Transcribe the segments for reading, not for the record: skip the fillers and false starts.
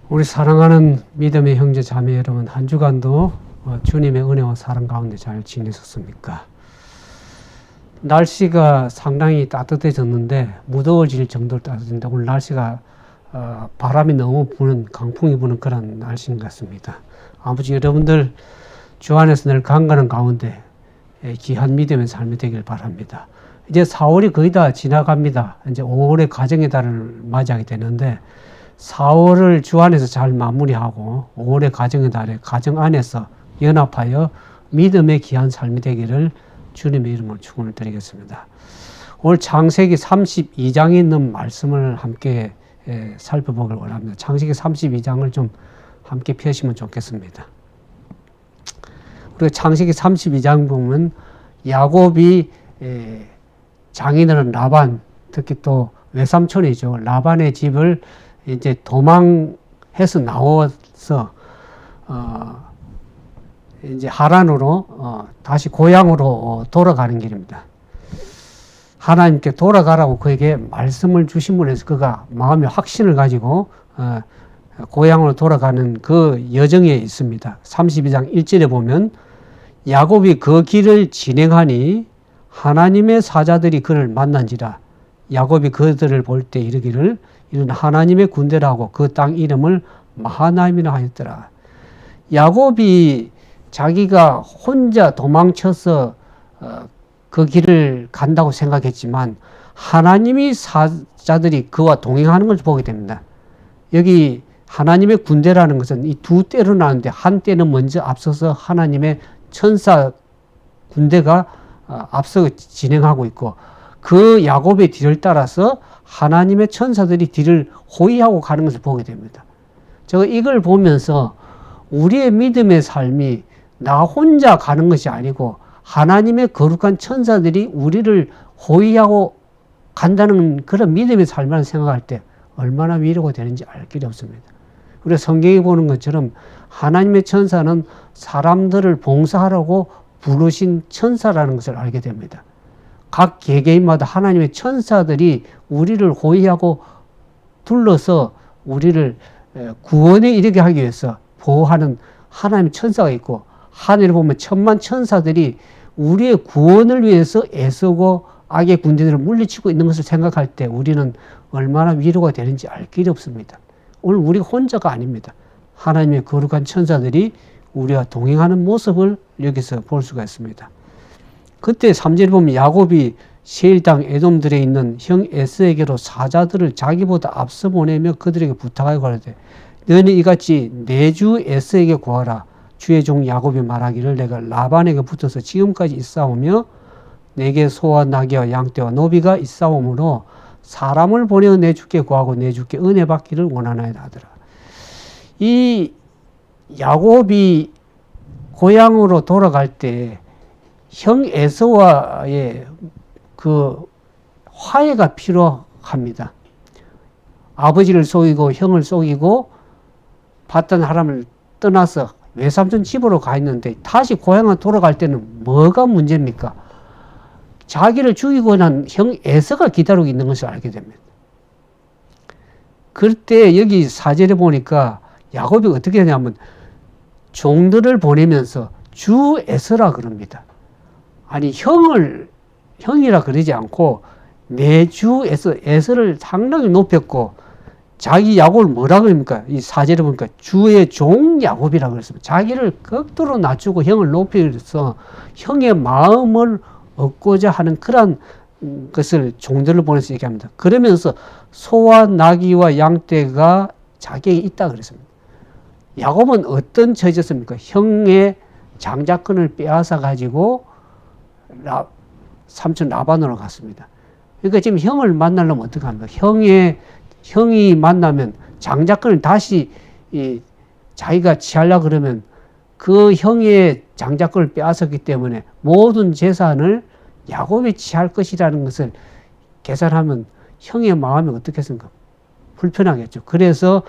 우리 사랑하는 믿음의 형제 자매 여러분, 한 주간도 주님의 은혜와 사랑 가운데 잘 지내셨습니까? 날씨가 상당히 따뜻해졌는데 무더워질 정도로 따뜻해졌는데 오늘 날씨가 바람이 너무 부는, 강풍이 부는 그런 날씨인 것 같습니다. 아버지, 여러분들 주 안에서 늘 강건한 가운데 귀한 믿음의 삶이 되길 바랍니다. 이제 4월이 거의 다 지나갑니다. 이제 5월의 가정의 달을 맞이하게 되는데 4월을 주 안에서 잘 마무리하고 5월의 가정의 달에 가정 안에서 연합하여 믿음의 귀한 삶이 되기를 주님의 이름으로 축원을 드리겠습니다. 오늘 창세기 32장에 있는 말씀을 함께 살펴보길 원합니다. 창세기 32장을 좀 함께 펴시면 좋겠습니다. 우리가 창세기 32장 보면 야곱이 장인어른 라반, 특히 또 외삼촌이죠. 라반의 집을 이제 도망해서 나와서 이제 하란으로 다시 고향으로 돌아가는 길입니다. 하나님께 돌아가라고 그에게 말씀을 주심으로 해서 그가 마음의 확신을 가지고 고향으로 돌아가는 그 여정에 있습니다. 32장 1절에 보면 야곱이 그 길을 진행하니 하나님의 사자들이 그를 만난지라. 야곱이 그들을 볼 때 이르기를 이는 하나님의 군대라고 그 땅 이름을 마하나임이라 하였더라. 야곱이 자기가 혼자 도망쳐서 그 길을 간다고 생각했지만 하나님이 사자들이 그와 동행하는 걸 보게 됩니다. 여기 하나님의 군대라는 것은 이 두 때로 나누는데 한 때는 먼저 앞서서 하나님의 천사 군대가 앞서 진행하고 있고 그 야곱의 뒤를 따라서 하나님의 천사들이 뒤를 호위하고 가는 것을 보게 됩니다. 제가 이걸 보면서 우리의 믿음의 삶이 나 혼자 가는 것이 아니고 하나님의 거룩한 천사들이 우리를 호위하고 간다는 그런 믿음의 삶이라는 생각할 때 얼마나 위로가 되는지 알 길이 없습니다. 우리가 성경에 보는 것처럼 하나님의 천사는 사람들을 봉사하라고 부르신 천사라는 것을 알게 됩니다. 각 개개인마다 하나님의 천사들이 우리를 호위하고 둘러서 우리를 구원에 이르게 하기 위해서 보호하는 하나님의 천사가 있고 하늘에 보면 천만 천사들이 우리의 구원을 위해서 애쓰고 악의 군대들을 물리치고 있는 것을 생각할 때 우리는 얼마나 위로가 되는지 알 길이 없습니다. 오늘 우리가 혼자가 아닙니다. 하나님의 거룩한 천사들이 우리와 동행하는 모습을 여기서 볼 수가 있습니다. 그때 3절에 보면 야곱이 세일 땅 에돔들에 있는 형 에스에게로 사자들을 자기보다 앞서 보내며 그들에게 부탁하여 가로되 너는 이같이 내 주 에스에게 구하라. 주의 종 야곱이 말하기를 내가 라반에게 붙어서 지금까지 있사오며 내게 소와 나귀와 양떼와 노비가 있사오므로 사람을 보내어 내 주께 구하고 내 주께 은혜 받기를 원하나이다 하더라. 이 야곱이 고향으로 돌아갈 때 형 에서와의 그 화해가 필요합니다. 아버지를 속이고 형을 속이고 봤던 사람을 떠나서 외삼촌 집으로 가 있는데 다시 고향으로 돌아갈 때는 뭐가 문제입니까? 자기를 죽이고 난 형 에서가 기다리고 있는 것을 알게 됩니다. 그때 여기 4절에 보니까 야곱이 어떻게 하냐면 종들을 보내면서 주 에서라 그럽니다. 아니 형이라 그러지 않고 내 주 에서를 상당히 높였고 자기 야곱을 뭐라 그럽니까? 이 4절에 보니까 주의 종 야곱이라고 그랬습니다. 자기를 극도로 낮추고 형을 높여서 형의 마음을 얻고자 하는 그런 것을 종들을 보내서 얘기합니다. 그러면서 소와 나귀와 양떼가 자기에게 있다 그랬습니다. 야곱은 어떤 처지였습니까? 형의 장자권을 빼앗아 가지고 삼촌 라반으로 갔습니다. 그러니까 지금 형을 만나려면 어떻게 합니까? 형이 만나면 장자권을 다시 자기가 취하려고 그러면 그 형의 장자권을 빼앗았기 때문에 모든 재산을 야곱이 취할 것이라는 것을 계산하면 형의 마음이 어떻겠습니까? 불편하겠죠. 그래서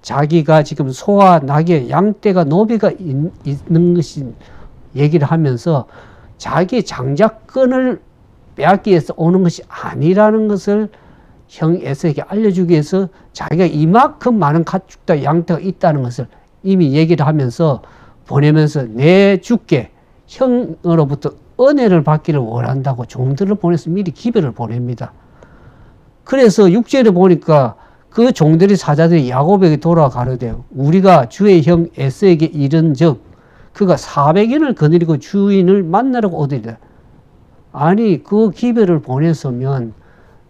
자기가 지금 소와 나귀, 양떼가 노비가 있는 것이 얘기를 하면서 자기 장자권을 빼앗기 위해서 오는 것이 아니라는 것을 형 에서에게 알려주기 위해서 자기가 이만큼 많은 가축과 양떼가 있다는 것을 이미 얘기를 하면서 보내면서 내 주께 형으로부터 은혜를 받기를 원한다고 종들을 보내서 미리 기별을 보냅니다. 그래서 6절에 보니까 그 종들이 사자들이 야곱에게 돌아가르되 우리가 주의 형 에서에게 이른즉 그가 400인을 거느리고 주인을 만나려고 오더이다. 아니 그 기별을 보냈으면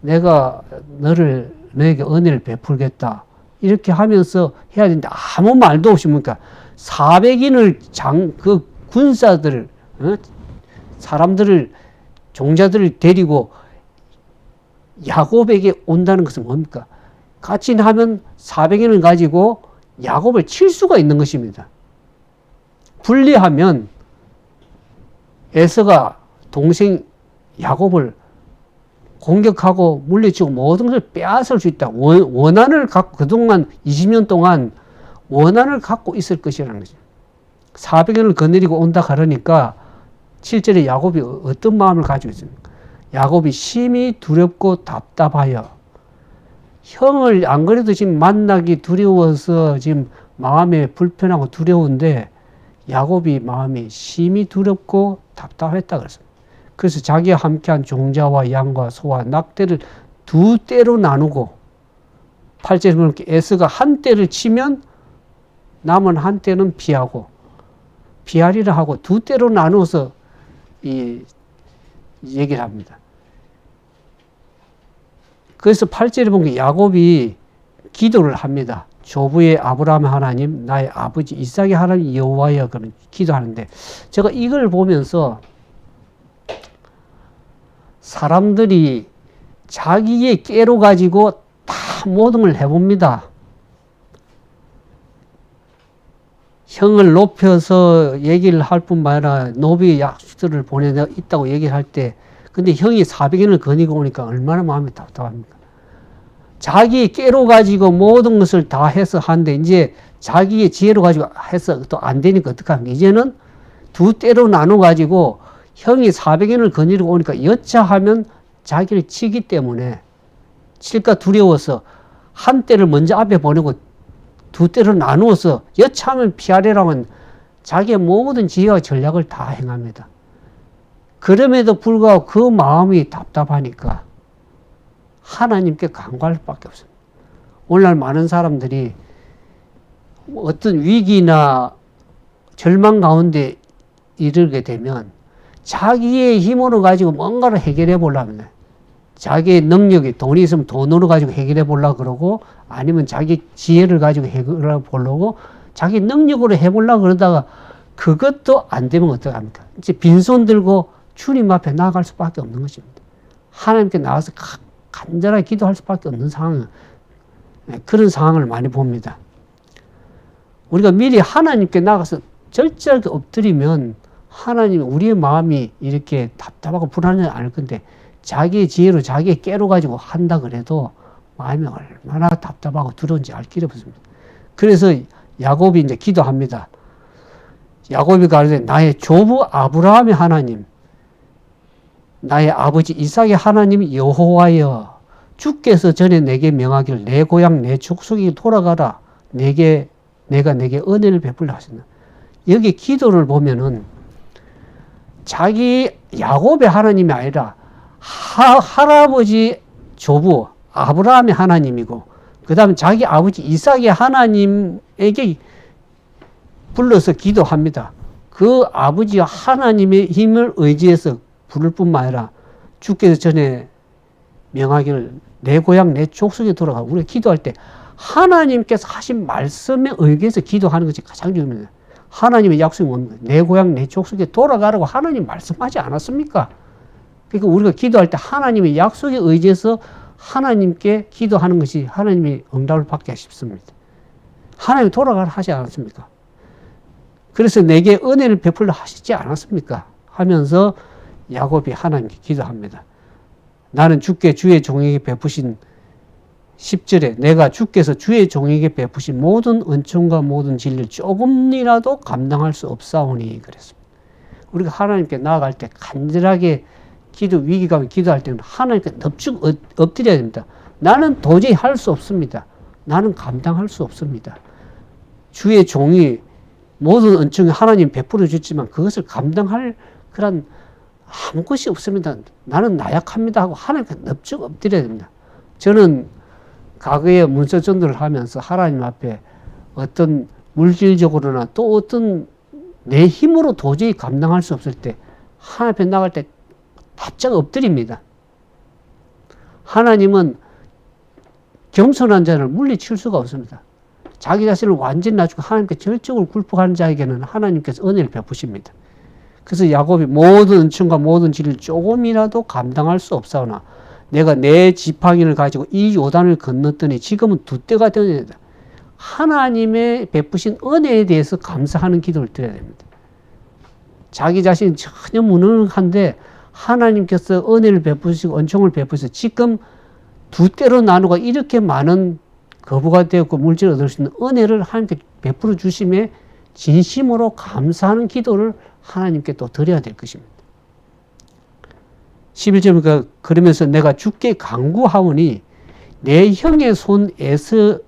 내가 너에게 은혜를 베풀겠다 이렇게 하면서 해야 되는데 아무 말도 없이 뭡니까 400인을 그 군사들을 사람들을 종자들을 데리고 야곱에게 온다는 것은 뭡니까? 같이 하면 400인을 가지고 야곱을 칠 수가 있는 것입니다. 분리하면 에서가 동생 야곱을 공격하고 물리치고 모든 것을 빼앗을 수 있다. 원한을 갖고 그동안 20년 동안 원한을 갖고 있을 것이라는 거죠. 400년을 거느리고 온다 그러니까 7절에 야곱이 어떤 마음을 가지고 있습니까? 야곱이 심히 두렵고 답답하여 형을 안 그래도 지금 만나기 두려워서 지금 마음에 불편하고 두려운데 야곱이 마음이 심히 두렵고 답답했다 그랬습니다. 그래서 자기와 함께한 종자와 양과 소와 낙대를 두 떼로 나누고 8절에 보면 에서가 한 떼를 치면 남은 한 떼는 피하리라 하고 두 떼로 나누어서 이 얘기를 합니다. 그래서 8절에 보면 야곱이 기도를 합니다. 조부의 아브라함 하나님, 나의 아버지 이삭의 하나님 여호와여 그런 기도하는데 제가 이걸 보면서 사람들이 자기의 깨로 가지고 다 모든 걸 해봅니다. 형을 높여서 얘기를 할 뿐만 아니라 노비의 약수들을 보내다 있다고 얘기를 할 때 근데 형이 400인을 거니고 오니까 얼마나 마음이 답답합니까? 자기 깨로 가지고 모든 것을 다 해서 하는데 이제 자기의 지혜로 가지고 해서 또 안 되니까 어떡합니까? 이제는 두 떼로 나눠 가지고 형이 400인을 거느리고 오니까 여차하면 자기를 치기 때문에 칠까 두려워서 한 떼를 먼저 앞에 보내고 두 떼로 나누어서 여차하면 피하려고 하면 자기의 모든 지혜와 전략을 다 행합니다. 그럼에도 불구하고 그 마음이 답답하니까 하나님께 간구할 수밖에 없습니다. 오늘날 많은 사람들이 어떤 위기나 절망 가운데 이르게 되면 자기의 힘으로 가지고 뭔가를 해결해 보려고 합니다. 자기의 능력이 돈이 있으면 돈으로 가지고 해결해 보려고 그러고 아니면 자기 지혜를 가지고 해결해 보려고 자기 능력으로 해보려고 그러다가 그것도 안 되면 어떡합니까? 이제 빈손 들고 주님 앞에 나아갈 수밖에 없는 것입니다. 하나님께 나와서 간절하게 기도할 수밖에 없는 상황, 그런 상황을 많이 봅니다. 우리가 미리 하나님께 나가서 절저하게 엎드리면 하나님 우리의 마음이 이렇게 답답하고 불안하지 않을 건데 자기의 지혜로 자기의 깨로 가지고 한다 그래도 마음이 얼마나 답답하고 두려운지 알 길이 없습니다. 그래서 야곱이 이제 기도합니다. 야곱이 가로되 나의 조부 아브라함의 하나님 나의 아버지 이삭의 하나님 여호와여 주께서 전에 내게 명하기를 내 고향 내 족속이 돌아가라 내가 내게 은혜를 베풀라 하셨나. 여기 기도를 보면은 자기 야곱의 하나님이 아니라 할아버지 조부 아브라함의 하나님이고 그 다음에 자기 아버지 이삭의 하나님에게 불러서 기도합니다. 그 아버지 하나님의 힘을 의지해서 부를 뿐만 아니라 주께서 전에 명하기를 내 고향 내 족속에 돌아가. 우리가 기도할 때 하나님께서 하신 말씀에 의해서 기도하는 것이 가장 중요합니다. 하나님의 약속이 뭡니까? 내 고향 내 족속에 돌아가라고 하나님 말씀하지 않았습니까? 그러니까 우리가 기도할 때 하나님의 약속에 의지해서 하나님께 기도하는 것이 하나님이 응답을 받게 싶습니다. 하나님이 돌아가라 하지 않았습니까? 그래서 내게 은혜를 베풀라 하시지 않았습니까? 하면서 야곱이 하나님께 기도합니다. 나는 주께 주의 종에게 베푸신 10절에 내가 주께서 주의 종에게 베푸신 모든 은총과 모든 진리를 조금이라도 감당할 수 없사오니 그랬습니다. 우리가 하나님께 나아갈 때 간절하게 위기감에 기도할 때는 하나님께 엎드려야 됩니다. 나는 도저히 할 수 없습니다. 나는 감당할 수 없습니다. 주의 종이 모든 은총이 하나님 베풀어 줬지만 그것을 감당할 그런 아무 것이 없습니다. 나는 나약합니다 하고 하나님께 넙죽 엎드려야 됩니다. 저는 과거에 문서 전도를 하면서 하나님 앞에 어떤 물질적으로나 또 어떤 내 힘으로 도저히 감당할 수 없을 때 하나님 앞에 나갈 때 바짝 엎드립니다. 하나님은 겸손한 자를 물리칠 수가 없습니다. 자기 자신을 완전히 낮추고 하나님께 절적으로 굴복하는 자에게는 하나님께서 은혜를 베푸십니다. 그래서 야곱이 모든 은총과 모든 진리를 조금이라도 감당할 수 없사오나 내가 내 지팡이를 가지고 이 요단을 건넜더니 지금은 두 때가 되었다. 하나님의 베푸신 은혜에 대해서 감사하는 기도를 드려야 됩니다. 자기 자신이 전혀 무능한데 하나님께서 은혜를 베푸시고 은총을 베푸셔서 지금 두 때로 나누고 이렇게 많은 거부가 되었고 물질을 얻을 수 있는 은혜를 하나님께 베풀어 주심에 진심으로 감사하는 기도를 하나님께 또 드려야 될 것입니다. 11절 그러면서 내가 주께 간구하오니 내 형의 손 에서의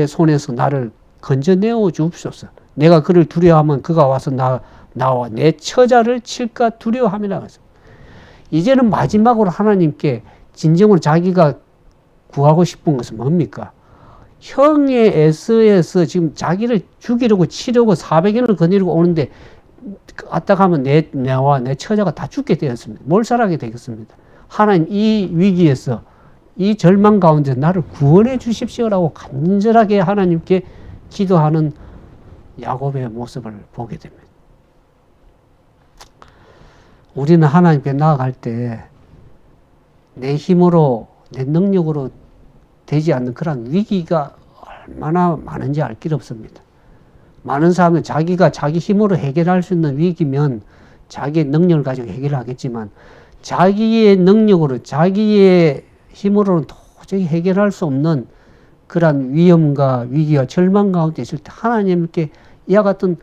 손에서 나를 건져내어 주옵소서. 내가 그를 두려워하면 그가 와서 나와 내 처자를 칠까 두려워함이라 하면서 이제는 마지막으로 하나님께 진정으로 자기가 구하고 싶은 것은 뭡니까? 형의 에서에서 지금 자기를 죽이려고 치려고 400인을 거느리고 오는데 왔다 가면 내와 내 처자가 다 죽게 되었습니다. 몰살하게 되겠습니다. 하나님 이 위기에서 이 절망 가운데 나를 구원해 주십시오라고 간절하게 하나님께 기도하는 야곱의 모습을 보게 됩니다. 우리는 하나님께 나아갈 때 내 힘으로 내 능력으로 되지 않는 그런 위기가 얼마나 많은지 알 길 없습니다. 많은 사람은 자기가 자기 힘으로 해결할 수 있는 위기면 자기의 능력을 가지고 해결하겠지만 자기의 능력으로 자기의 힘으로는 도저히 해결할 수 없는 그런 위험과 위기와 절망 가운데 있을 때 하나님께 이와 같은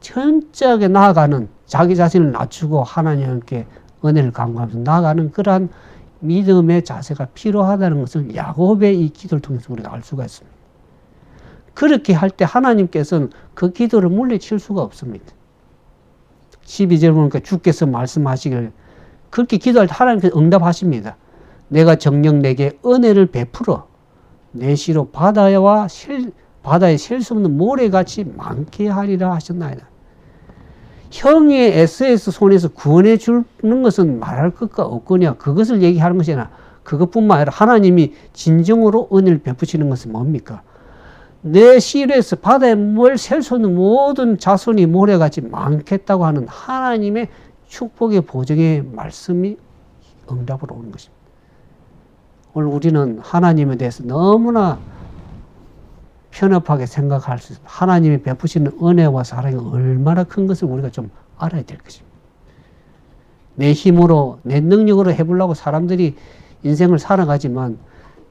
천천하게 나아가는 자기 자신을 낮추고 하나님께 은혜를 간구하면서 나아가는 그러한 믿음의 자세가 필요하다는 것을 야곱의 이 기도를 통해서 우리가 알 수가 있습니다. 그렇게 할 때 하나님께서는 그 기도를 물리칠 수가 없습니다. 12절 보니까 주께서 말씀하시길 그렇게 기도할 때 하나님께서 응답하십니다. 내가 정녕 내게 은혜를 베풀어 내 시로 바다에 셀 수 없는 모래같이 많게 하리라 하셨나이다. 형의 에스에스 손에서 구원해 주는 것은 말할 것과 없거냐 그것을 얘기하는 것이 아니라 그것뿐만 아니라 하나님이 진정으로 은혜를 베푸시는 것은 뭡니까? 내 시로에서 바다에 뭘 셀 수 없는 모든 자손이 모래같이 많겠다고 하는 하나님의 축복의 보증의 말씀이 응답으로 오는 것입니다. 오늘 우리는 하나님에 대해서 너무나 편협하게 생각할 수 있습니다. 하나님이 베푸시는 은혜와 사랑이 얼마나 큰 것을 우리가 좀 알아야 될 것입니다. 내 힘으로 내 능력으로 해보려고 사람들이 인생을 살아가지만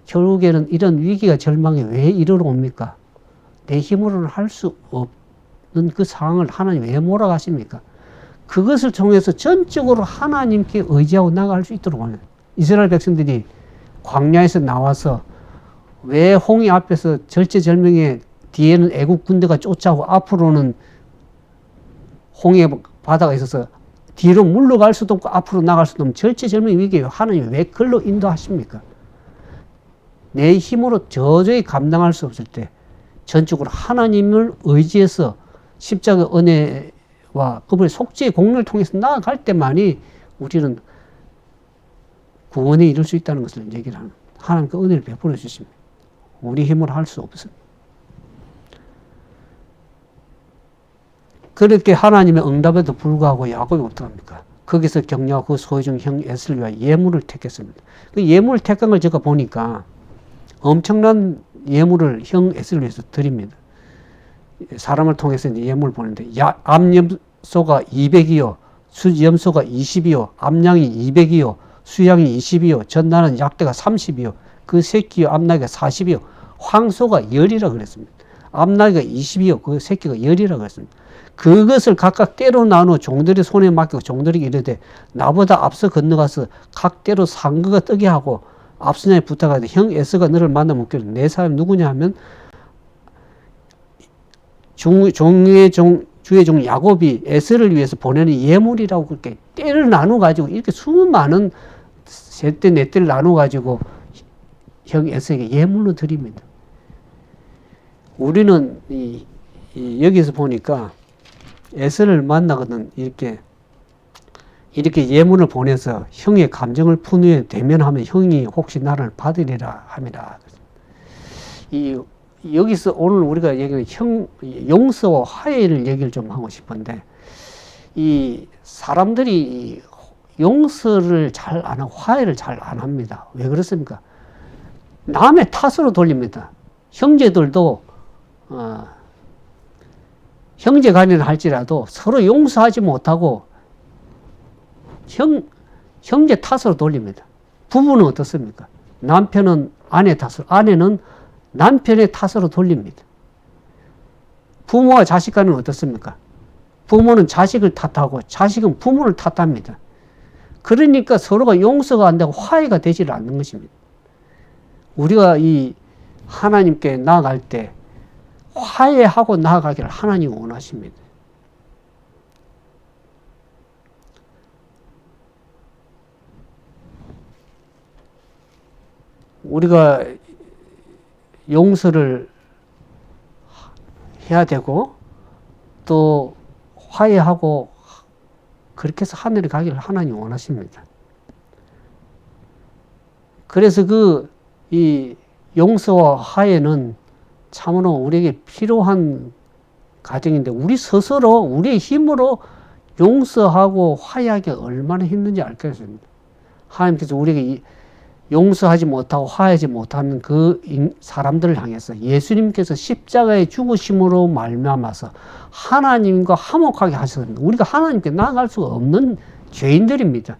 결국에는 이런 위기가 절망이 왜 이르러 옵니까? 내 힘으로는 할 수 없는 그 상황을 하나님 왜 몰아가십니까? 그것을 통해서 전적으로 하나님께 의지하고 나갈 수 있도록 합니다. 이스라엘 백성들이 광야에서 나와서 왜 홍해 앞에서 절체절명에 뒤에는 애국 군대가 쫓아오고 앞으로는 홍해 바다가 있어서 뒤로 물러갈 수도 없고 앞으로 나갈 수도 없는 절체절명의 위기에 하나님이 왜 그걸로 인도하십니까? 내 힘으로 도저히 감당할 수 없을 때 전적으로 하나님을 의지해서 십자가 은혜와 그분의 속죄의 공로를 통해서 나아갈 때만이 우리는 구원에 이룰 수 있다는 것을 얘기를 하는 하나님 그 은혜를 베풀어 주십니다. 우리 힘으로 할 수 없습니다. 그렇게 하나님의 응답에도 불구하고 야곱이 어떡합니까? 거기서 격려하고 그 소유중 형 에스를 위하여 예물을 택했습니다. 그 예물을 택한 걸 제가 보니까 엄청난 예물을 형 에스를 위해서 드립니다. 사람을 통해서 예물을 보는데 암염소가 200이요, 수염소가 20이요, 암양이 200이요, 수양이 20이요, 전나는 약대가 30이요, 그 새끼요, 암나기가 40이요, 황소가 10이라 그랬습니다. 암나기가 20이요, 그 새끼가 10이라 그랬습니다. 그것을 각각 때로 나누어 종들의 손에 맡기고 종들에게 이르되 나보다 앞서 건너가서 각 때로 상거가 뜨게 하고 앞서냐에 부탁하되 형 에서가 너를 만나 묻기를 내 사람이 누구냐 하면 주의 종 야곱이 에서를 위해서 보내는 예물이라고 그렇게 떼를 나눠가지고 이렇게 수많은 세 떼, 네 떼를 나눠가지고 형 에서에게 예물로 드립니다. 우리는 여기서 보니까 에서를 만나거든 이렇게 예물을 보내서 형의 감정을 푼 후에 대면하면 형이 혹시 나를 받으리라 함이라. 여기서 오늘 우리가 얘기하는 용서와 화해를 얘기를 좀 하고 싶은데, 이 사람들이 용서를 잘 안 하고 화해를 잘 안 합니다. 왜 그렇습니까? 남의 탓으로 돌립니다. 형제들도 형제 간에는 할지라도 서로 용서하지 못하고 형제 탓으로 돌립니다. 부부는 어떻습니까? 남편은 아내 탓으로, 아내는 남편의 탓으로 돌립니다. 부모와 자식 간은 어떻습니까? 부모는 자식을 탓하고 자식은 부모를 탓합니다. 그러니까 서로가 용서가 안 되고 화해가 되지 않는 것입니다. 우리가 이 하나님께 나아갈 때 화해하고 나아가기를 하나님이 원하십니다. 우리가 용서를 해야 되고 또 화해하고 그렇게 해서 하늘에 가기를 하나님이 원하십니다. 그래서 이 용서와 화해는 참으로 우리에게 필요한 과정인데, 우리 스스로 우리의 힘으로 용서하고 화해하기 얼마나 힘든지 알 것입니다. 하나님께서 우리에게 용서하지 못하고 화해하지 못하는 그 사람들을 향해서 예수님께서 십자가에 죽으심으로 말미암아서 하나님과 화목하게 하셨습니다. 우리가 하나님께 나아갈 수가 없는 죄인들입니다.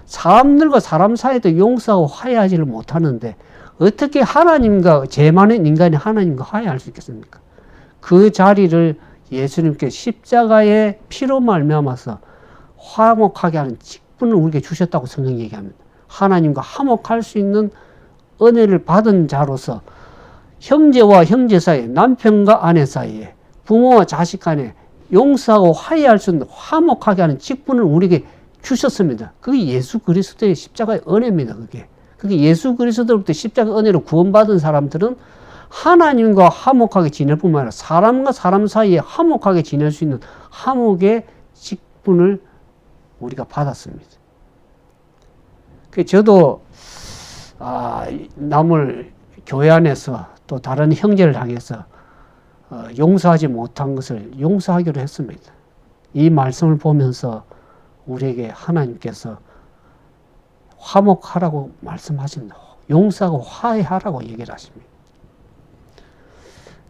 사람들과 사람 사이도 용서하고 화해하지를 못하는데 어떻게 하나님과, 죄 많은 인간이 하나님과 화해할 수 있겠습니까? 그 자리를 예수님께 십자가의 피로 말미암아서 화목하게 하는 직분을 우리에게 주셨다고 성경이 얘기합니다. 하나님과 화목할 수 있는 은혜를 받은 자로서 형제와 형제 사이에, 남편과 아내 사이에, 부모와 자식 간에 용서하고 화해할 수 있는, 화목하게 하는 직분을 우리에게 주셨습니다. 그게 예수 그리스도의 십자가의 은혜입니다. 그게 예수 그리스도로부터 십자가 은혜로 구원받은 사람들은 하나님과 화목하게 지낼 뿐만 아니라 사람과 사람 사이에 화목하게 지낼 수 있는 화목의 직분을 우리가 받았습니다. 저도 남을 교회 안에서 또 다른 형제를 향해서 용서하지 못한 것을 용서하기로 했습니다. 이 말씀을 보면서 우리에게 하나님께서 화목하라고 말씀하십니다. 용서하고 화해하라고 얘기를 하십니다.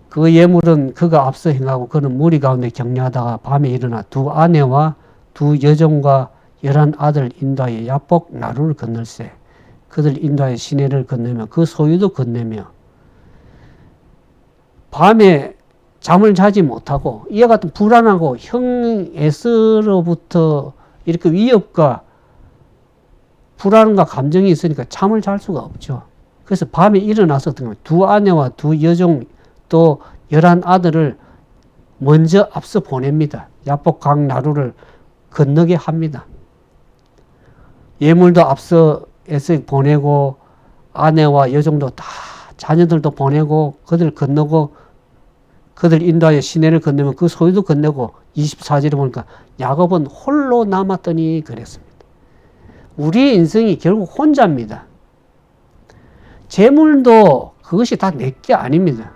그 예물은 그가 앞서 행하고 그는 무리 가운데 격려하다가 밤에 일어나 두 아내와 두 여종과 11 아들 인도하여 야복 나루를 건널세. 그들 인도하여 시내를 건너며 그 소유도 건네며, 밤에 잠을 자지 못하고 이와 같은 불안하고 형 에서로부터 이렇게 위협과 불안과 감정이 있으니까 잠을 잘 수가 없죠. 그래서 밤에 일어나서 두 아내와 두 여종 또 11 아들을 먼저 앞서 보냅니다. 야복강 나루를 건너게 합니다. 예물도 앞서 애써 보내고 아내와 여종도 다 자녀들도 보내고 그들 건너고 그들 인도하여 시내를 건너면 그 소유도 건너고 24절에 보니까 야곱은 홀로 남았더니 그랬습니다. 우리의 인생이 결국 혼자입니다. 재물도 그것이 다 내 게 아닙니다.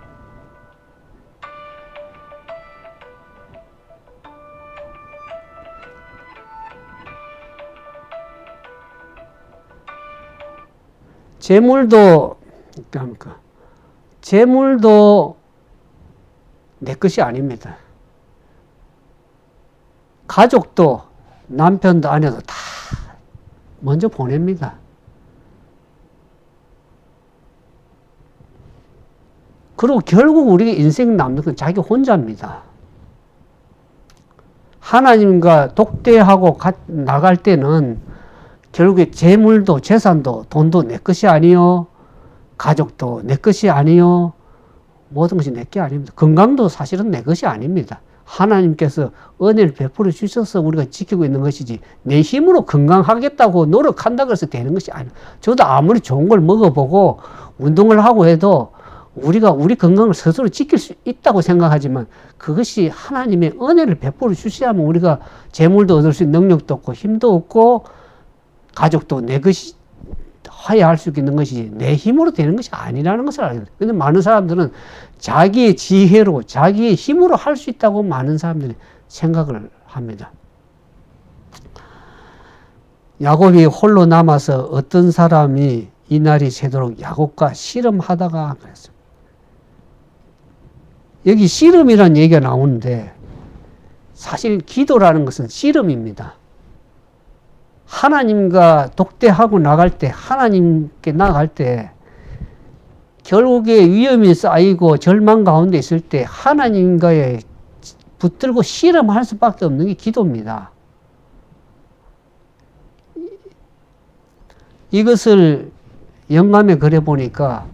재물도 내 것이 아닙니다. 가족도 남편도 아내도 다 먼저 보냅니다. 그리고 결국 우리 인생 남는 건 자기 혼자입니다. 하나님과 독대하고 나갈 때는 결국에 재물도 재산도 돈도 내 것이 아니요, 가족도 내 것이 아니요, 모든 것이 내 게 아닙니다. 건강도 사실은 내 것이 아닙니다. 하나님께서 은혜를 베풀어 주셔서 우리가 지키고 있는 것이지, 내 힘으로 건강하겠다고 노력한다고 해서 되는 것이 아니에요. 저도 아무리 좋은 걸 먹어보고 운동을 하고 해도 우리가 우리 건강을 스스로 지킬 수 있다고 생각하지만, 그것이 하나님의 은혜를 베풀어 주셔야만 우리가 재물도 얻을 수 있는 능력도 없고 힘도 없고 가족도 내 것이 해야 할 수 있는 것이지, 내 힘으로 되는 것이 아니라는 것을 알게 됩니다. 근데 많은 사람들은 자기의 지혜로, 자기의 힘으로 할 수 있다고 많은 사람들이 생각을 합니다. 야곱이 홀로 남아서 어떤 사람이 이날이 새도록 야곱과 씨름하다가 그랬습니다. 여기 씨름이라는 얘기가 나오는데, 사실 기도라는 것은 씨름입니다. 하나님과 독대하고 나갈 때, 하나님께 나갈 때, 결국에 위험이 쌓이고 절망 가운데 있을 때 하나님과의 붙들고 씨름할 수밖에 없는 게 기도입니다. 이것을 영감에 그려 보니까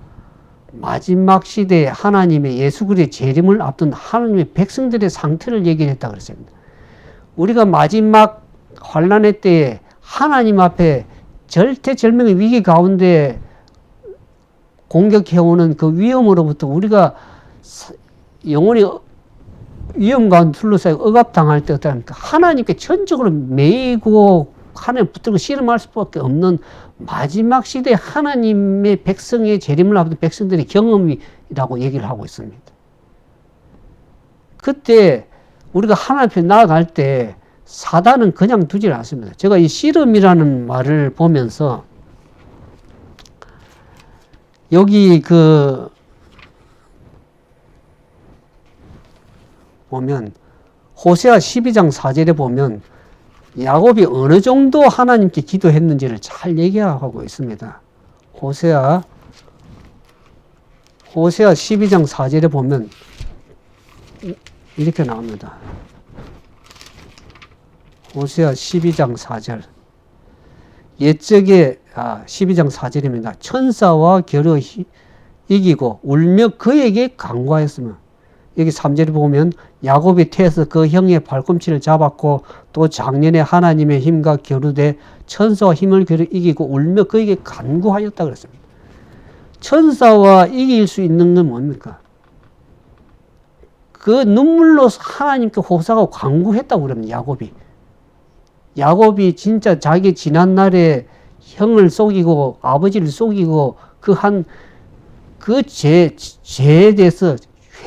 마지막 시대에 하나님의 예수 그리스도의 재림을 앞둔 하나님의 백성들의 상태를 얘기했다 그랬습니다. 우리가 마지막 환난의 때에 하나님 앞에 절대절명의 위기 가운데 공격해오는 그 위험으로부터 우리가 영원히 위험 가운데 둘러싸여 억압당할 때 어떠합니까? 하나님께 전적으로 매이고 하나님 붙들고 씨름할 수밖에 없는 마지막 시대에 하나님의 백성의 재림을 앞둔 백성들의 경험이라고 얘기를 하고 있습니다. 그때 우리가 하나님 앞에 나아갈 때 사단은 그냥 두질 않습니다. 제가 이 씨름이라는 말을 보면서 여기 보면 호세아 12장 4절에 보면 야곱이 어느 정도 하나님께 기도했는지를 잘 얘기하고 있습니다. 호세아 12장 4절에 보면 이렇게 나옵니다. 호세아 12장 4절. 옛적에 12장 4절입니다. 천사와 겨루 이기고 울며 그에게 간구하였으며, 여기 3절에 보면 야곱이 태에서 그 형의 발꿈치를 잡았고 또 작년에 하나님의 힘과 겨루되 천사와 힘을 겨루 이기고 울며 그에게 간구하였다 그랬습니다. 천사와 이길 수 있는 건 뭡니까? 그 눈물로 하나님께 호소하고 간구했다고 그러면 야곱이 진짜 자기 지난날에 형을 속이고 아버지를 속이고 그 죄에 대해서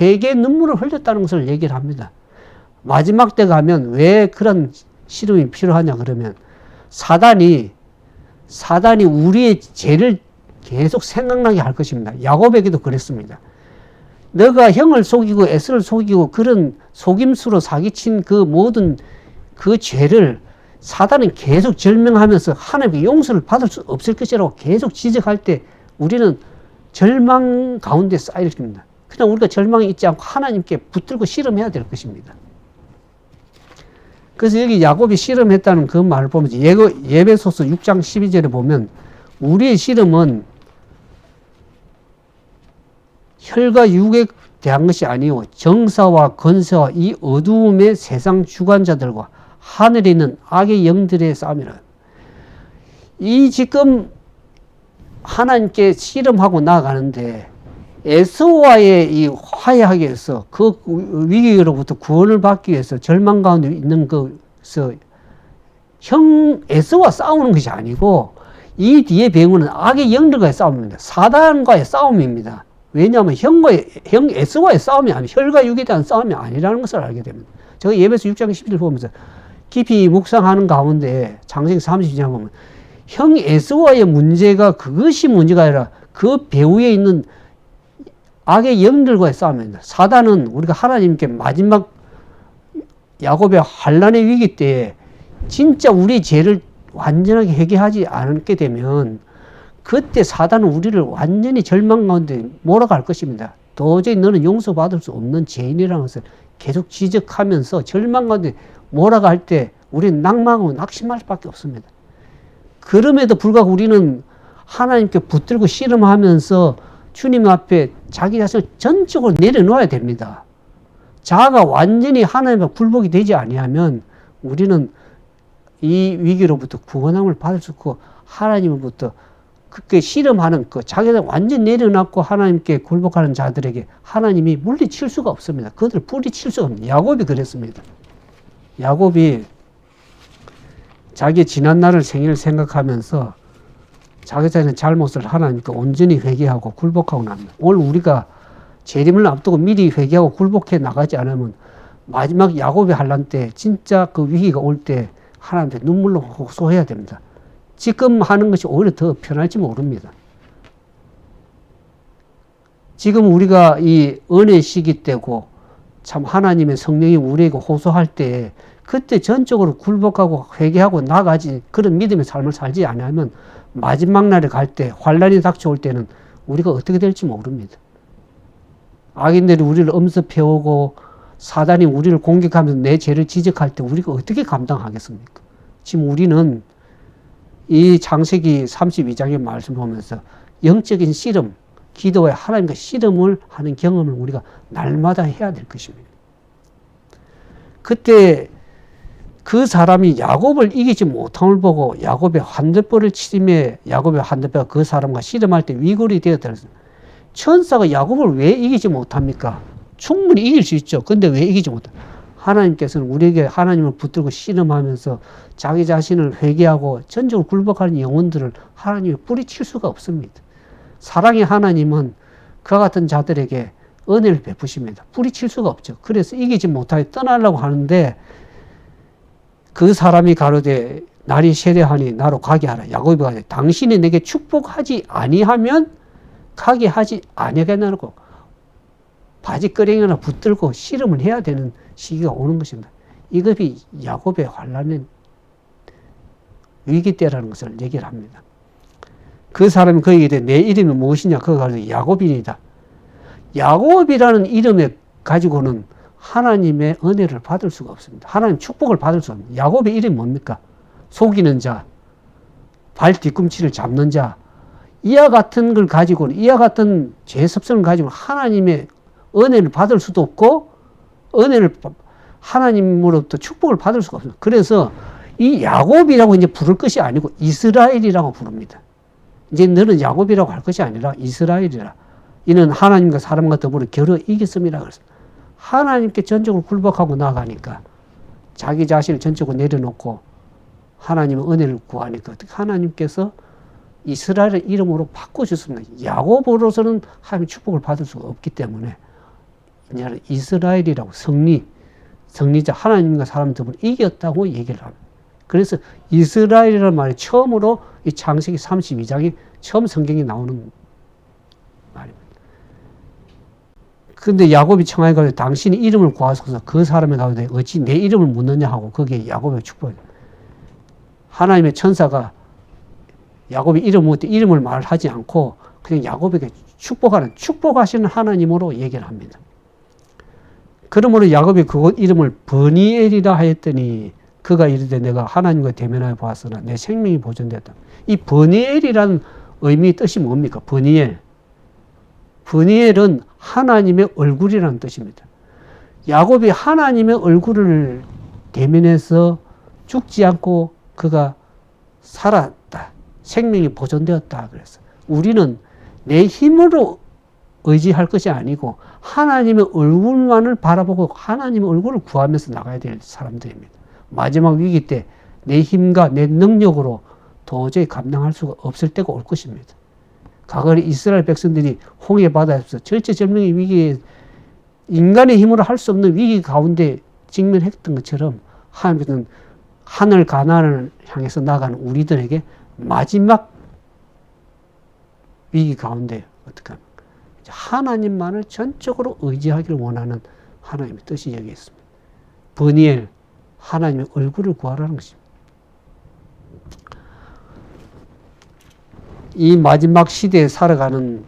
회개 눈물을 흘렸다는 것을 얘기를 합니다. 마지막 때 가면 왜 그런 씨름이 필요하냐 그러면 사단이 우리의 죄를 계속 생각나게 할 것입니다. 야곱에게도 그랬습니다. 너가 형을 속이고 에서를 속이고 그런 속임수로 사기친 그 모든 그 죄를 사단은 계속 절명하면서 하나님의 용서를 받을 수 없을 것이라고 계속 지적할 때 우리는 절망 가운데 쌓일 겁니다. 그냥 우리가 절망에 있지 않고 하나님께 붙들고 씨름해야 될 것입니다. 그래서 여기 야곱이 씨름했다는 그 말을 보면서 예배소서 6장 12절에 보면 우리의 씨름은 혈과 육에 대한 것이 아니요 정사와 권세와 이 어두움의 세상 주관자들과 하늘에 있는 악의 영들의 싸움이라. 이 지금 하나님께 씨름하고 나아가는데 에서와의 이 화해하기 위해서 그 위기로부터 구원을 받기 위해서 절망 가운데 있는 것에서 형 에서와 싸우는 것이 아니고 이 뒤에 배우는 악의 영들과의 싸움입니다. 사단과의 싸움입니다. 왜냐하면 형 에서와의 싸움이 아니고 혈과 육에 대한 싸움이 아니라는 것을 알게 됩니다. 제가 예배서 6장 11절 보면서 깊이 묵상하는 가운데 창세기 32장 보면 형 에서와의 문제가 그것이 문제가 아니라 그 배후에 있는 악의 영들과의 싸움입니다. 사단은 우리가 하나님께 마지막 야곱의 환난의 위기 때에 진짜 우리 죄를 완전하게 회개하지 않게 되면 그때 사단은 우리를 완전히 절망 가운데 몰아갈 것입니다. 도저히 너는 용서받을 수 없는 죄인이라는 것을 계속 지적하면서 절망 가운데 몰아갈 때 우리는 낙망하고 낙심할 수밖에 없습니다. 그럼에도 불구하고 우리는 하나님께 붙들고 씨름하면서 주님 앞에 자기 자신을 전적으로 내려놓아야 됩니다. 자아가 완전히 하나님과 굴복이 되지 아니하면 우리는 이 위기로부터 구원함을 받을 수 없고 하나님으로부터 그렇게 씨름하는 자기를 완전히 내려놨고 하나님께 굴복하는 자들에게 하나님이 물리칠 수가 없습니다. 그들을 뿌리칠 수가 없습니다. 야곱이 그랬습니다. 야곱이 자기 지난날을 생일을 생각하면서 자기 자신의 잘못을 하나님께 온전히 회개하고 굴복하고 납니다. 오늘 우리가 재림을 앞두고 미리 회개하고 굴복해 나가지 않으면 마지막 야곱의 환난 때 진짜 그 위기가 올 때 하나님께 눈물로 호소해야 됩니다. 지금 하는 것이 오히려 더 편할지 모릅니다. 지금 우리가 이 은혜 시기 때고 참 하나님의 성령이 우리에게 호소할 때 그때 전적으로 굴복하고 회개하고 나가지 그런 믿음의 삶을 살지 않으면 마지막 날에 갈 때 환난이 닥쳐올 때는 우리가 어떻게 될지 모릅니다. 악인들이 우리를 엄습해오고 사단이 우리를 공격하면서 내 죄를 지적할 때 우리가 어떻게 감당하겠습니까? 지금 우리는 이 창세기 32장의 말씀을 보면서 영적인 씨름, 기도에 하나님과 씨름을 하는 경험을 우리가 날마다 해야 될 것입니다. 그때 그 사람이 야곱을 이기지 못함을 보고 야곱의 환대뼈를 치림에 야곱의 환대뼈가 그 사람과 씨름할 때 위골이 되었다. 천사가 야곱을 왜 이기지 못합니까? 충분히 이길 수 있죠. 근데 왜 이기지 못합니까? 하나님께서는 우리에게 하나님을 붙들고 씨름하면서 자기 자신을 회개하고 전적으로 굴복하는 영혼들을 하나님이 뿌리칠 수가 없습니다. 사랑의 하나님은 그와 같은 자들에게 은혜를 베푸십니다. 뿌리칠 수가 없죠. 그래서 이기지 못하게 떠나려고 하는데 그 사람이 가로되 날이 세려하니 나로 가게 하라. 야곱이 가되 당신이 내게 축복하지 아니하면 가게 하지 아니하겠나라고 바지끄레기나 붙들고 씨름을 해야 되는 시기가 오는 것입니다. 이것이 야곱의 환난의 위기 때라는 것을 얘기를 합니다. 그 사람이 그에게 이르되 내 이름이 무엇이냐? 그가 가로되 야곱이니이다. 야곱이라는 이름에 가지고는 하나님의 은혜를 받을 수가 없습니다. 하나님 축복을 받을 수가 없습니다. 야곱의 이름이 뭡니까? 속이는 자, 발 뒤꿈치를 잡는 자, 이와 같은 걸 가지고는, 이와 같은 죄 습성을 가지고 하나님의 은혜를 받을 수도 없고, 은혜를, 하나님으로부터 축복을 받을 수가 없습니다. 그래서 이 야곱이라고 이제 부를 것이 아니고 이스라엘이라고 부릅니다. 이제 너는 야곱이라고 할 것이 아니라 이스라엘이라. 이는 하나님과 사람과 더불어 겨루 이겼음이라 그랬습니다. 하나님께 전적으로 굴복하고 나가니까 자기 자신을 전적으로 내려놓고 하나님의 은혜를 구하니까 하나님께서 이스라엘의 이름으로 바꿔주습니다. 야곱으로서는 하나님의 축복을 받을 수가 없기 때문에 이제는 이스라엘이라고 승리자 하나님과 사람 더불어 이겼다고 얘기를 합니다. 그래서 이스라엘이라는 말이 처음으로 이 창세기 32장이 처음 성경에 나오는 말입니다. 근데 야곱이 청하에 가서 당신이 이름을 구하소서 그 사람에 가서 어찌 내 이름을 묻느냐 하고 거기에 야곱의 축복이에요. 하나님의 천사가 야곱이 이름을 말하지 않고 그냥 야곱에게 축복하시는 하나님으로 얘기를 합니다. 그러므로 야곱이 그곳 이름을 버니엘이라 하였더니 그가 이르되 내가 하나님과 대면하여 보았으나 내 생명이 보존되었다. 이 버니엘이라는 의미 뜻이 뭡니까? 버니엘은 하나님의 얼굴이라는 뜻입니다. 야곱이 하나님의 얼굴을 대면해서 죽지 않고 그가 살았다. 생명이 보존되었다. 그래서 우리는 내 힘으로 의지할 것이 아니고 하나님의 얼굴만을 바라보고 하나님의 얼굴을 구하면서 나가야 될 사람들입니다. 마지막 위기 때 내 힘과 내 능력으로 도저히 감당할 수가 없을 때가 올 것입니다. 과거에 이스라엘 백성들이 홍해 바다에서 절체절명의 위기에 인간의 힘으로 할 수 없는 위기 가운데 직면했던 것처럼 하나님께서는 하늘 가나안을 향해서 나가는 우리들에게 마지막 위기 가운데 어떻게 합니까? 하나님만을 전적으로 의지하기를 원하는 하나님의 뜻이 여기 있습니다. 버니엘, 하나님의 얼굴을 구하라는 것입니다. 이 마지막 시대에 살아가는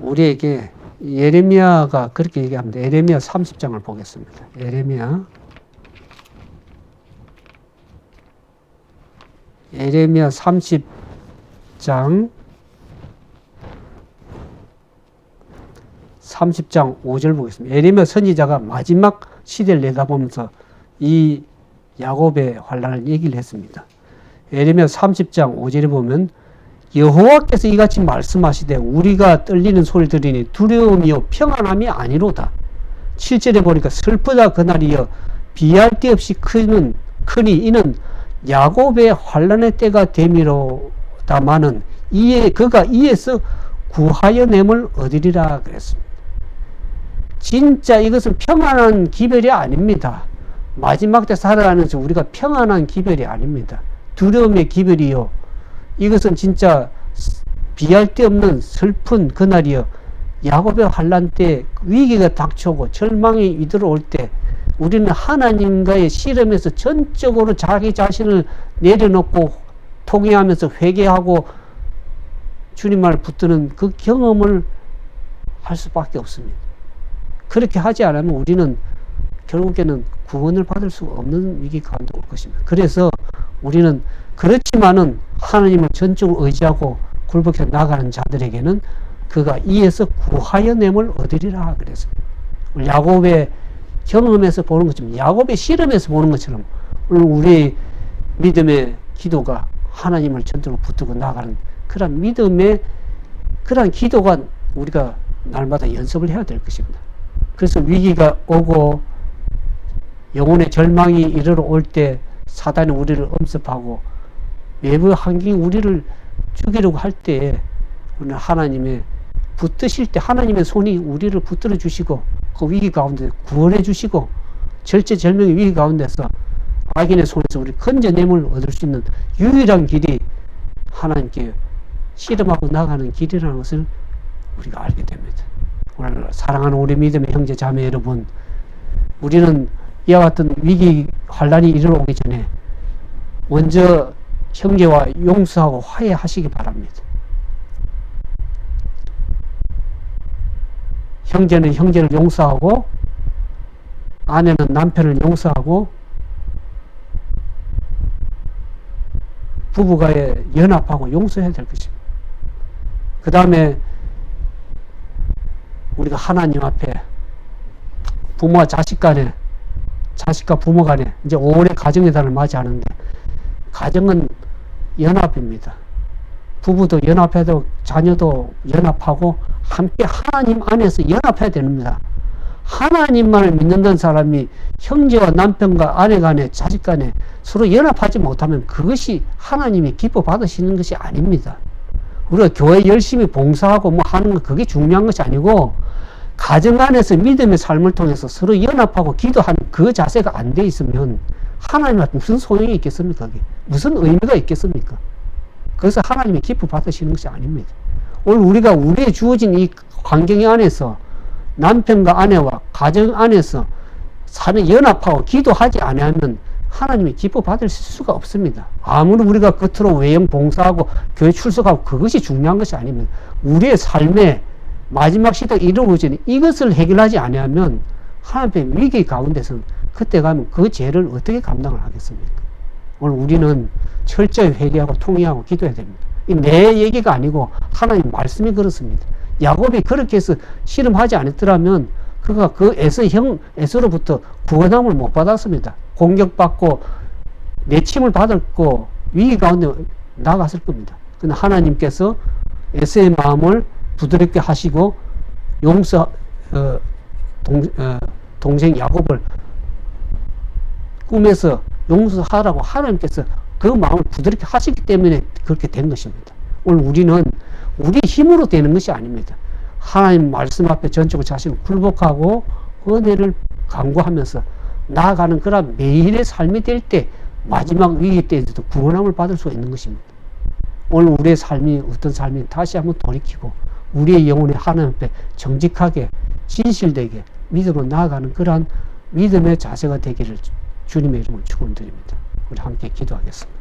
우리에게 예레미야가 그렇게 얘기합니다. 예레미야 30장을 보겠습니다. 예레미야 30장 5절 보겠습니다. 예레미야 선지자가 마지막 시대를 내다보면서 이 야곱의 환난을 얘기를 했습니다. 예레미야 30장 5절에 보면 여호와께서 이같이 말씀하시되 우리가 떨리는 소리를 들으니 두려움이요 평안함이 아니로다. 7절에 보니까 슬프다 그날이여 비할 데 없이 크니 이는 야곱의 환난의 때가 됨이로다마는 그가 이에서 구하여 냄을 얻으리라 그랬습니다. 진짜 이것은 평안한 기별이 아닙니다. 마지막 때 살아가면서 우리가 평안한 기별이 아닙니다. 두려움의 기별이요. 이것은 진짜 비할 데 없는 슬픈 그날이요. 야곱의 환난 때 위기가 닥쳐오고 절망이 이들어올 때 우리는 하나님과의 씨름에서 전적으로 자기 자신을 내려놓고 통회하면서 회개하고 주님을 붙드는 그 경험을 할 수밖에 없습니다. 그렇게 하지 않으면 우리는 결국에는 구원을 받을 수 없는 위기 가운데 올 것입니다. 그래서 우리는 그렇지만은 하나님을 전적으로 의지하고 굴복해 나가는 자들에게는 그가 이에서 구하여 냄을 얻으리라 그랬습니다. 야곱의 경험에서 보는 것처럼, 야곱의 씨름에서 보는 것처럼 오늘 우리의 믿음의 기도가 하나님을 전적으로 붙들고 나가는 그런 믿음의 그런 기도가 우리가 날마다 연습을 해야 될 것입니다. 그래서 위기가 오고 영혼의 절망이 이르러 올 때 사단이 우리를 엄습하고 외부 환경이 우리를 죽이려고 할 때에 우리는 하나님의 붙드실 때 하나님의 손이 우리를 붙들어 주시고 그 위기 가운데 구원해 주시고 절체절명의 위기 가운데서 악인의 손에서 우리 건져냄을 얻을 수 있는 유일한 길이 하나님께 씨름하고 나가는 길이라는 것을 우리가 알게 됩니다. 오늘 사랑하는 우리 믿음의 형제 자매 여러분, 우리는 이와 같은 위기 환난이 이르러오기 전에 먼저 형제와 용서하고 화해하시기 바랍니다. 형제는 형제를 용서하고 아내는 남편을 용서하고 부부가 연합하고 용서해야 될 것입니다. 그 다음에 우리가 하나님 앞에 부모와 자식 간에, 자식과 부모 간에 이제 5월의 가정의 달을 맞이하는데 가정은 연합입니다. 부부도 연합해야 되고 자녀도 연합하고 함께 하나님 안에서 연합해야 됩니다. 하나님만을 믿는다는 사람이 형제와 남편과 아내 간에 자식 간에 서로 연합하지 못하면 그것이 하나님이 기뻐 받으시는 것이 아닙니다. 우리가 교회 열심히 봉사하고 뭐 하는 거 그게 중요한 것이 아니고 가정 안에서 믿음의 삶을 통해서 서로 연합하고 기도하는 그 자세가 안 돼 있으면 하나님한테 무슨 소용이 있겠습니까? 그게 무슨 의미가 있겠습니까? 그래서 하나님이 기뻐 받으시는 것이 아닙니다. 오늘 우리가 우리의 주어진 이 환경 안에서 남편과 아내와 가정 안에서 사는 연합하고 기도하지 않으면 하나님이 기뻐 받을 수가 없습니다. 아무리 우리가 겉으로 외형 봉사하고 교회 출석하고 그것이 중요한 것이 아닙니다. 우리의 삶의 마지막 시대가 이루어지기 전에 이것을 해결하지 않으면 하나님의 위기 가운데서는 그때 가면 그 죄를 어떻게 감당을 하겠습니까? 오늘 우리는 철저히 회개하고 통회하고 기도해야 됩니다. 내 얘기가 아니고 하나님 말씀이 그렇습니다. 야곱이 그렇게 해서 씨름하지 않았더라면 그가 그 에서로부터 구원함을 못 받았습니다. 공격받고 내침을 받았고 위기 가운데 나갔을 겁니다. 근데 하나님께서 에서의 마음을 부드럽게 하시고 동생 야곱을 꿈에서 용서하라고 하나님께서 그 마음을 부드럽게 하시기 때문에 그렇게 된 것입니다. 오늘 우리는 우리 힘으로 되는 것이 아닙니다. 하나님 말씀 앞에 전적으로 자신을 굴복하고 은혜를 간구하면서 나아가는 그런 매일의 삶이 될 때 마지막 위기 때에도 구원함을 받을 수가 있는 것입니다. 오늘 우리의 삶이 어떤 삶인지 다시 한번 돌이키고 우리의 영혼이 하나님 앞에 정직하게 진실되게 믿음으로 나아가는 그러한 믿음의 자세가 되기를 주님의 이름으로 축원드립니다. 우리 함께 기도하겠습니다.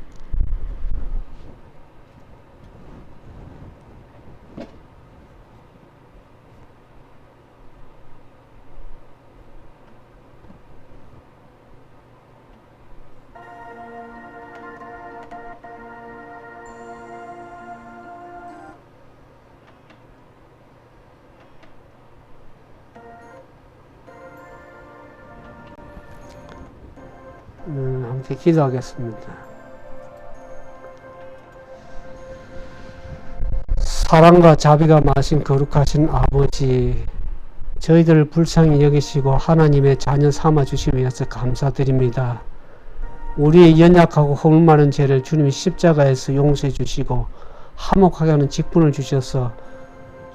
함께 기도하겠습니다. 사랑과 자비가 많으신 거룩하신 아버지, 저희들을 불쌍히 여기시고 하나님의 자녀 삼아 주시기 위해서 감사드립니다. 우리의 연약하고 허물 많은 죄를 주님이 십자가에서 용서해 주시고 화목하게 하는 직분을 주셔서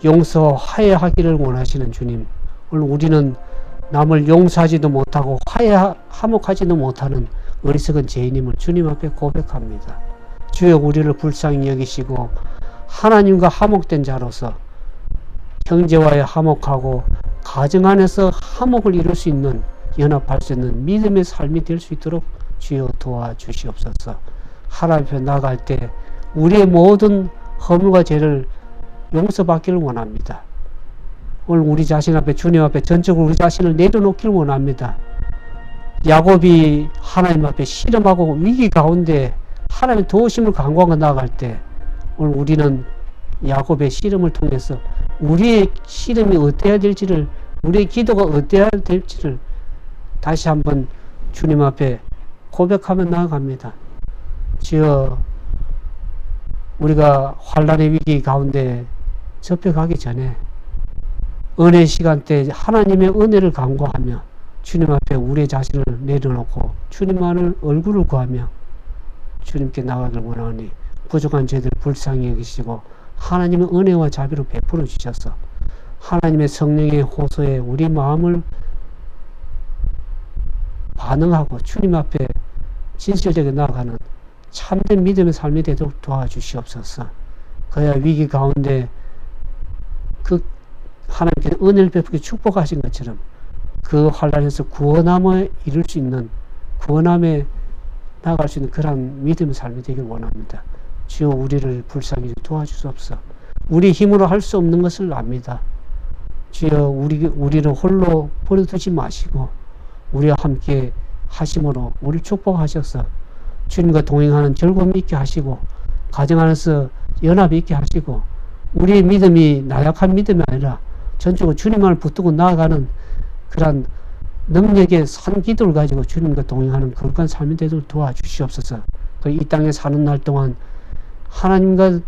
용서와 화해하기를 원하시는 주님, 오늘 우리는 남을 용서하지도 못하고 화목하지도 못하는 어리석은 죄인임을 주님 앞에 고백합니다. 주여, 우리를 불쌍히 여기시고 하나님과 화목된 자로서 형제와의 화목하고 가정 안에서 화목을 이룰 수 있는, 연합할 수 있는 믿음의 삶이 될 수 있도록 주여 도와주시옵소서. 하나님 앞에 나갈 때 우리의 모든 허물과 죄를 용서받기를 원합니다. 오늘 우리 자신 앞에, 주님 앞에 전적으로 우리 자신을 내려놓기를 원합니다. 야곱이 하나님 앞에 씨름하고 위기 가운데 하나님의 도우심을 간구하고 나아갈 때, 오늘 우리는 야곱의 씨름을 통해서 우리의 씨름이 어때야 될지를, 우리의 기도가 어때야 될지를 다시 한번 주님 앞에 고백하며 나아갑니다. 주여, 우리가 환난의 위기 가운데 접해가기 전에 은혜의 시간대에 하나님의 은혜를 간구하며 주님 앞에 우리의 자신을 내려놓고 주님만을 얼굴을 구하며 주님께 나가길 원하니 부족한 죄들 불쌍히 여기시고 하나님의 은혜와 자비로 베풀어 주셔서 하나님의 성령의 호소에 우리 마음을 반응하고 주님 앞에 진실되게 나아가는 참된 믿음의 삶이 되도록 도와주시옵소서. 그래야 위기 가운데 그 하나님께서 은혜를 베풀게 축복하신 것처럼 그 환난에서 구원함을 이룰 수 있는, 구원함에 나아갈 수 있는 그러한 믿음의 삶이 되길 원합니다. 주여, 우리를 불쌍히 도와주시옵소서. 우리 힘으로 할 수 없는 것을 압니다. 주여, 우리를 홀로 버려두지 마시고 우리와 함께 하심으로 우리를 축복하셔서 주님과 동행하는 즐거움이 있게 하시고 가정 안에서 연합이 있게 하시고 우리의 믿음이 나약한 믿음이 아니라 전적으로 주님만을 붙들고 나아가는 그러한 능력의 산 기도를 가지고 주님과 동행하는 거룩한 삶이 되도록 도와주시옵소서. 이 땅에 사는 날 동안 하나님과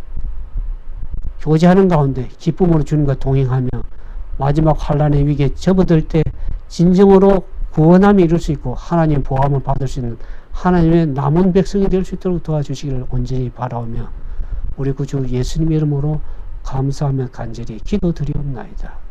교제하는 가운데 기쁨으로 주님과 동행하며 마지막 환난의 위기에 접어들 때 진정으로 구원함이 이룰 수 있고 하나님의 보함을 받을 수 있는 하나님의 남은 백성이 될 수 있도록 도와주시기를 온전히 바라오며 우리 구주 예수님의 이름으로 감사하며 간절히 기도드리옵나이다.